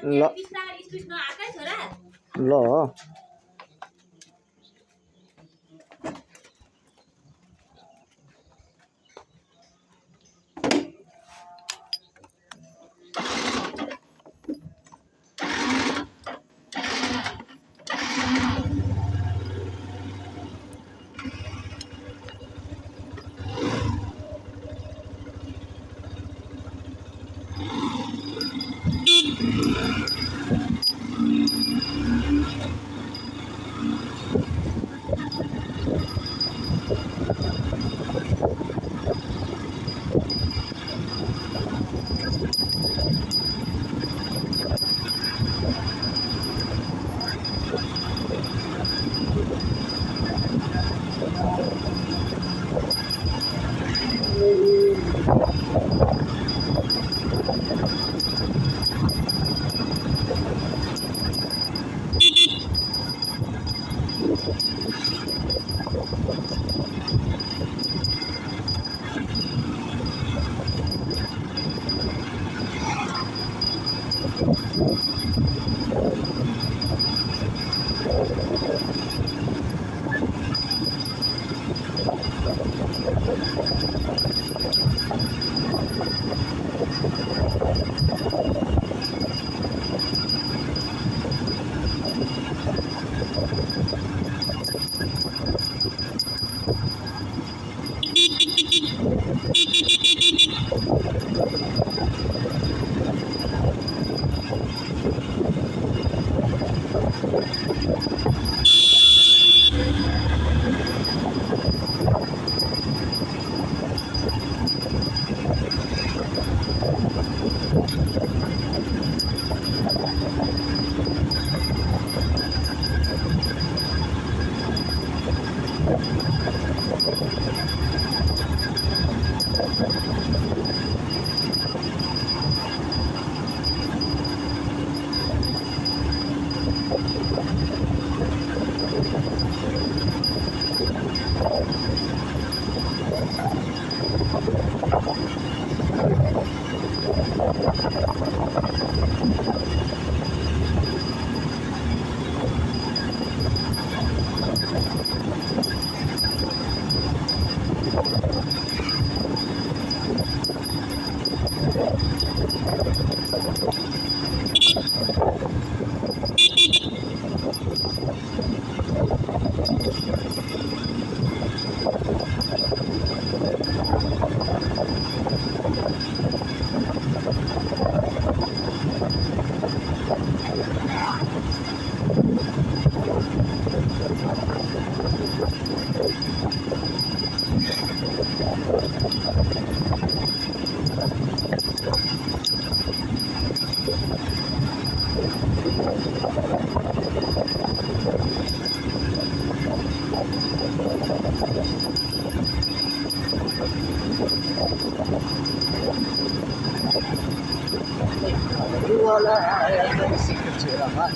ल ल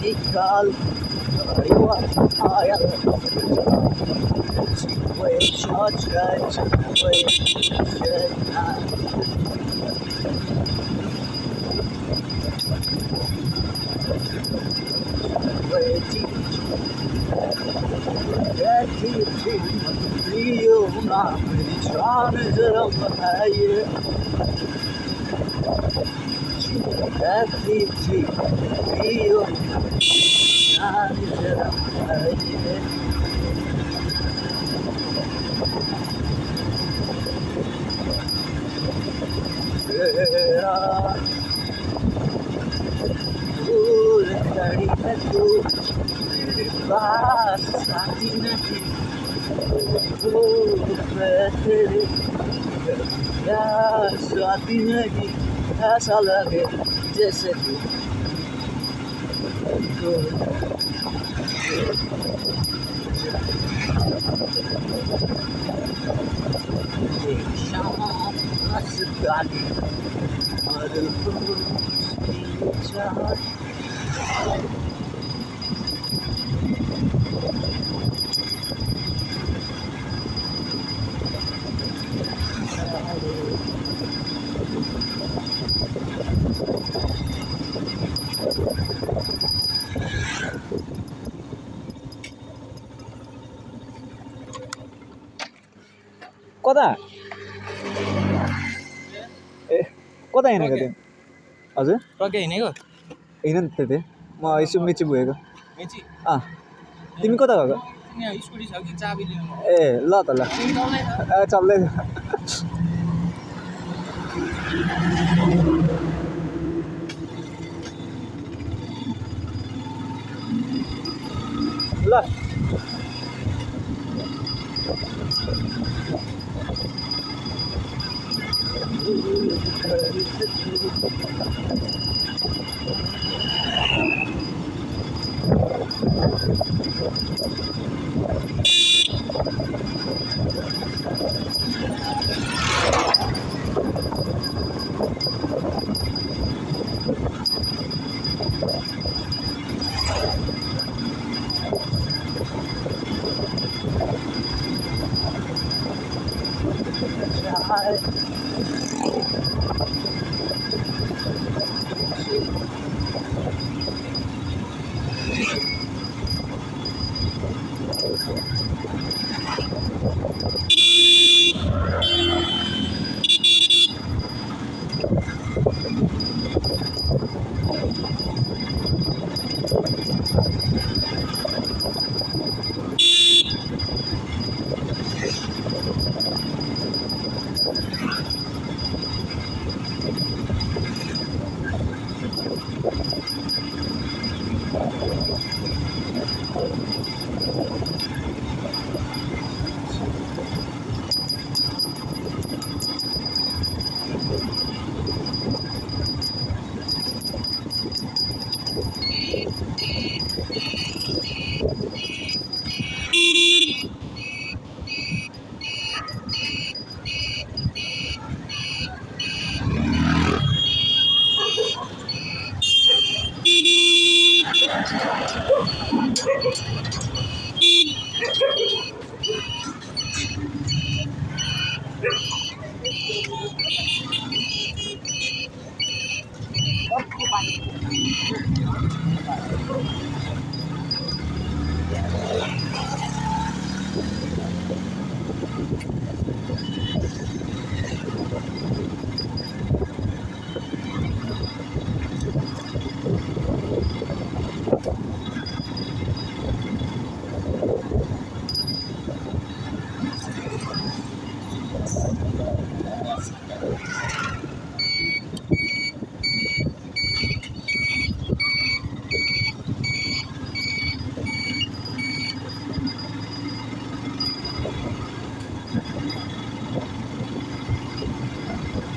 radical, you are higher Swati नहीं ऐसा लगे जैसे तू शाम गाली और कता ए कता हिँडेको थियो हजुर टक्कै हिँडेको हिँड नि त्यति म यसो मेची पुगेको मेची अँ तिमी कता गएको यहाँ स्कुटी छ कि चाबी लिनु ए ल त ल चल्दै ल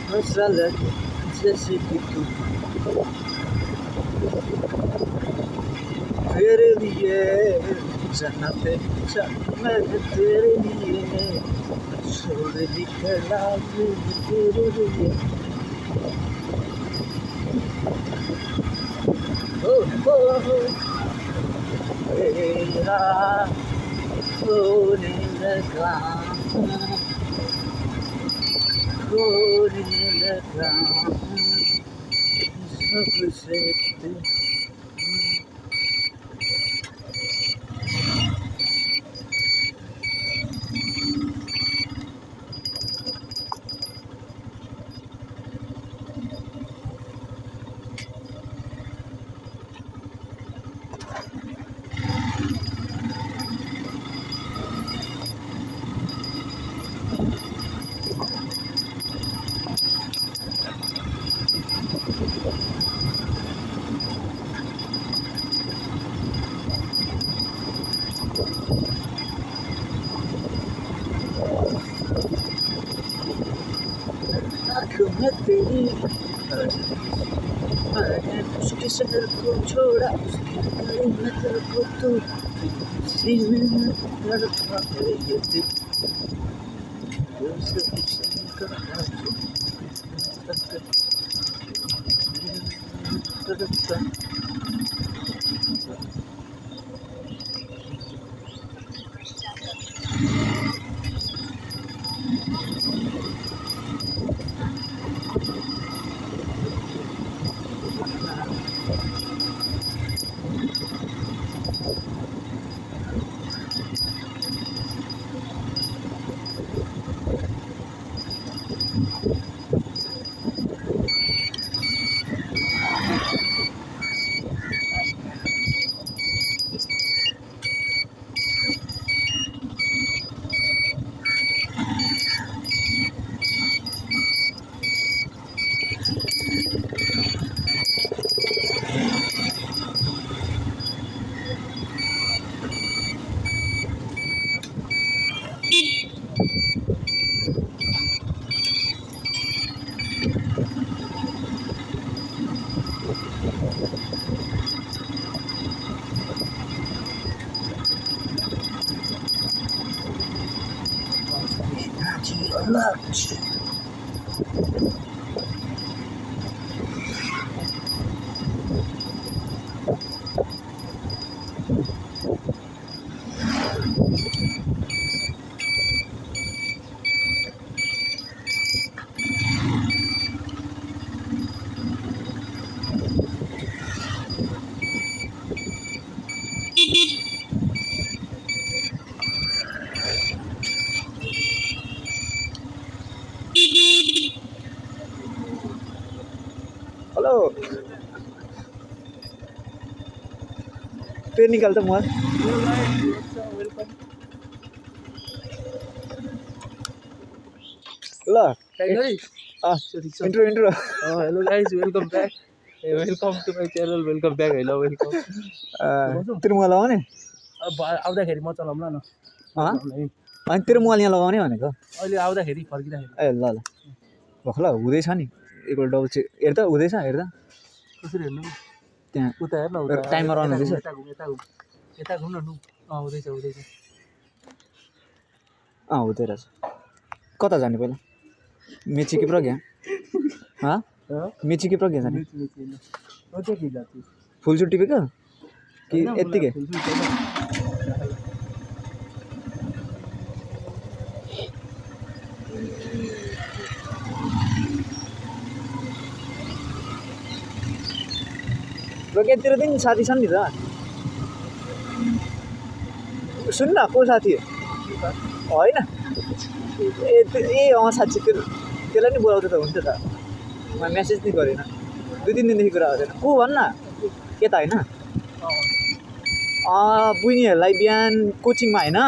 मसाला जैसे कि तू तेरे लिए जन्नत मैं तेरे लिए छोड़ निकला हूँ तेरे लिए ओ तेरा होने लगा होने लगा सबसे आँखों में तेरी मैंने उसके शहर को छोड़ा उसकी गली में तेरे को तू सीने में धड़का है ये दिल दिल से हुस्न का धड़कता Lunch. हेलो पेन निकाल त मोबाइल ल intro hello guys welcome back welcome to my channel welcome back होइन वेलकम तेरो मोबाइल लगाउने अब आउँदाखेरि म चलाउँला न अनि तेरो मोबाइल यहाँ लगाउने भनेको अहिले आउँदाखेरि फर्किँदाखेरि ए ल ल भख ल हुँदैछ नि एकपल्ट डबल चेक हेर्दा हुँदैछ हेर्दा कसरी हेर्नु त्यहाँ उता हेर्न उता टाइमर अन हुँदैछ यता घुम यता घुम न हुँदैछ हुँदैछ हुँदै रहेछ कता जाने पहिला मेची कि प्रज्ञा मेची कि प्रज्ञा जाने फुल छुट्टी टिपेको कि यत्तिकै प्रज्ञातिर दिन साथी छन् नि त सुन न को साथी होइन ए साँच्ची त्यसलाई नि बोलाउँदा त हुन्थ्यो त म मेसेज नि गरेन 2-3 दिनदेखि कुरा गर्दैन को भन्न के त होइन बुइनीहरूलाई बिहान कोचिङमा होइन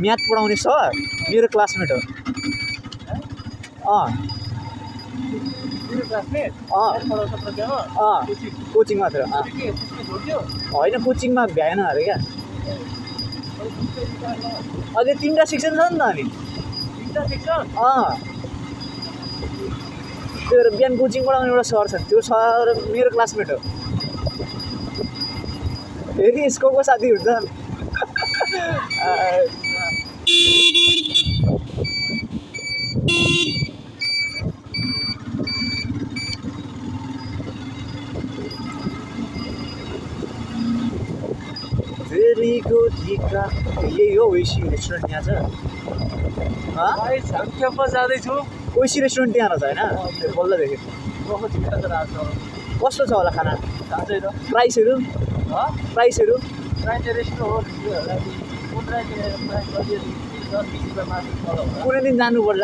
म्याथ पढाउने सर मेरो क्लासमेट हो कोचिङ मात्र होइन कोचिङमा भ्याएन अरे क्या अझै 3टा सेक्सन छ नि त अनि त्यो बिहान कोचिङ पढाउने एउटा सर छ त्यो सर मेरो क्लासमेट हो फेरि यसको को साथी हुन्छ फेरिको ढिका यही हो ओइसी रेस्टुरेन्ट यहाँ छ क्याम्पस जाँदैछु ओइसी रेस्टुरेन्ट त्यहाँ रहेछ होइन बल्ल देखेँ कस्तो छ होला खाना प्राइसहरू कुनै दिन जानुपर्छ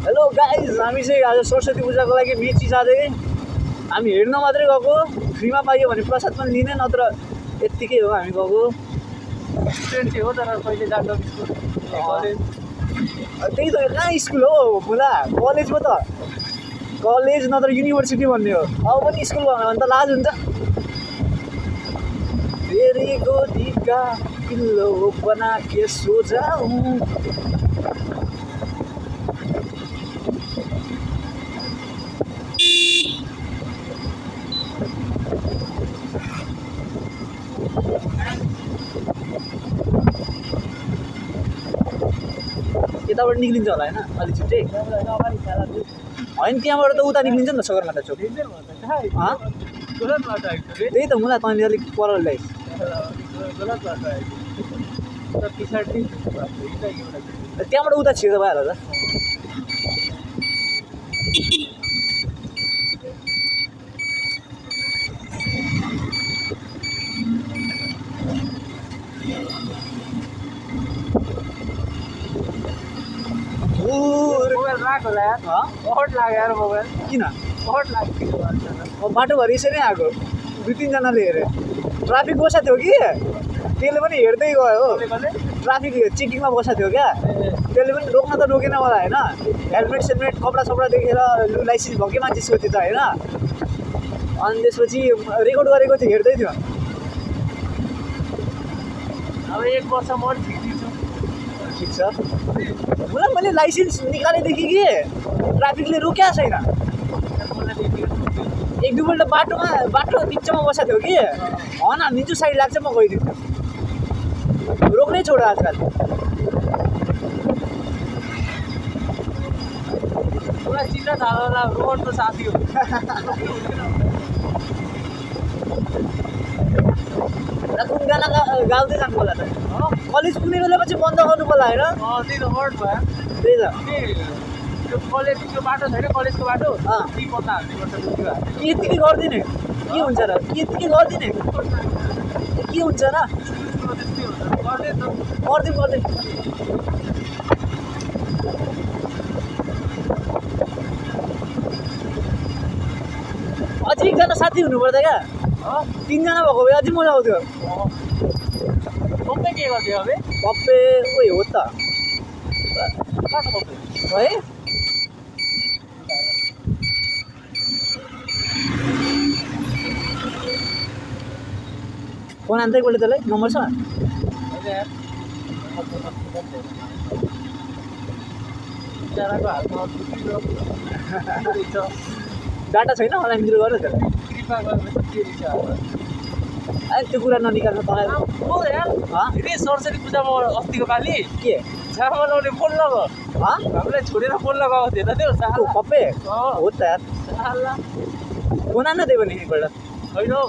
हेलो गाइज हामी चाहिँ आज सरस्वती पूजाको लागि मेची जाँदै हामी हेर्न मात्रै गएको फ्रीमा पाइयो भने प्रसाद पनि लिने नत्र यत्तिकै हो हामी गएको स्टुडेन्ट हो तर कहिले जाँदा त्यही त कहाँ स्कुल हो खोला कलेज पो त कलेज नत्र युनिभर्सिटी भन्ने हो अब पनि स्कुल भन्यो भने त लाज हुन्छ फेरि गोदीका पिल्लो बना के सो जाऊँ यताबाट निक्लिन्छ होला होइन अलिक छिट्टै होइन त्यहाँबाट त उता निक्लिन्छ नि त सगरमाथा चोक त्यही त मलाई तैँले अलिक पर ल्याइ त्यहाँबाट उता छिर्दा भइहाल्छ त लाग्यो होला यार हँ? बहुत लाग्यो यार मोबाइल किन बहुत लाग्यो बाटोभरि यसरी आएको 2-3जनाले हेरे ट्राफिक बसेको थियो कि त्यसले पनि हेर्दै गयो हो ट्राफिक चेकिङमा बसेको थियो क्या त्यसले पनि रोक्न त रोकेन मलाई होइन हेलमेट सेलमेट कपडा सपडा देखेर लु लाइसेन्स भएकै मान्छे सोध्यो त होइन अनि त्यसपछि रेकर्ड गरेको थियो हेर्दै थियो अब 1 वर्ष म ठिक दिन्छु ठिक छ मलाई मैले लाइसेन्स निकालेदेखि कि ट्राफिकले रोक्या छैन एक दुईपल्ट बाटो बिचमा बसेको थियो कि हन हानिदिन्छु साइड लाग्छ म गइदिन्छु रोक्नै छोड्यो आजकल पुरा चिन्न थाल्यो होला रोडको साथी हो कुन गाना गाउँदै जानु होला त कलेज कुनै बेला पछि बन्द गर्नु पर्ला होइन त्यही त हर्ट भयो त्यही त त्यो कलेजको बाटो छैन कलेजको बाटो ती पत्ता हाल्नुपर्छ के यत्तिकै गरिदिने के हुन्छ र के यत्तिकै गरिदिने के हुन्छ र गरिदिउँ अझै एकजना साथी हुनुपर्छ क्या 3जना भएको भए अझै मजा आउँथ्यो पप्पे के गर्थ्यो अब पप्पे उयो हो त कहाँ छ पप्पे है फोन आन्दै बोल्यो त्यसलाई नम्बर छ बिचराको हातमा डाटा छैन मलाई मिरो गर्यो त्यसलाई कृपा गरेर के रहेछ त्यो कुरा ननिकाल्नु तपाईँ फेरि सरस्वती पूजामा अस्तिको पालि के झापा लगाउने फोन लगाऊ हामीलाई छोडेर फोन लगाएको थियो त त्यो पप्पे हो त यार फोन आन्न दियो भने एकपल्ट होइन हौ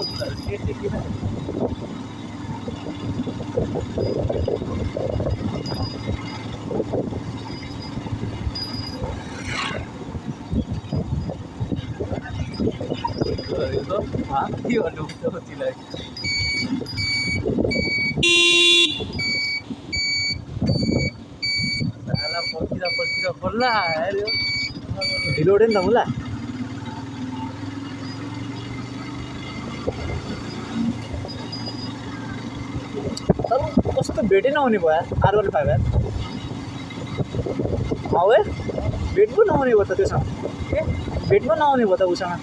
के भन्नु कतिलाई पर्खिँदा खोल्ला आयो ढिलो उठ्यो नि त मुला तर कस्तो भेटै नहुने भयो R15 यार हौ है भेट पो नहुने भयो त त्योसँग भेट पो नहुने भयो त उसँग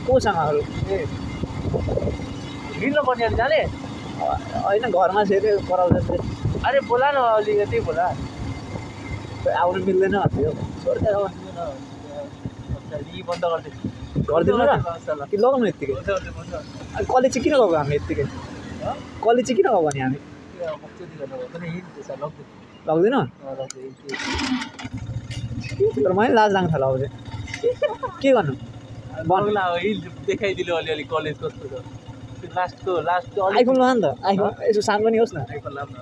कोसँगहरू हिँड्नु पर्ने जाने होइन घरमा फेरि कराउँछ अरे बोला न अलिकति बोला आउनु मिल्दैन भन्थ्यो बन्द गरिदिनु र कि लगाउनु यत्तिकै कलेज चाहिँ किन गएको हामी यत्तिकै कलेज चाहिँ किन गएको भने हामी लग्दैन तर मैले लाज लाग्नु थाल्यो अब चाहिँ के गर्नु बङ्गला हिल देखाइदिनु अलिअलि कलेज कस्तो छ लास्टको आइफोन लानु नि त आइफोन यसो सानो पनि होस् न आइफोन लानु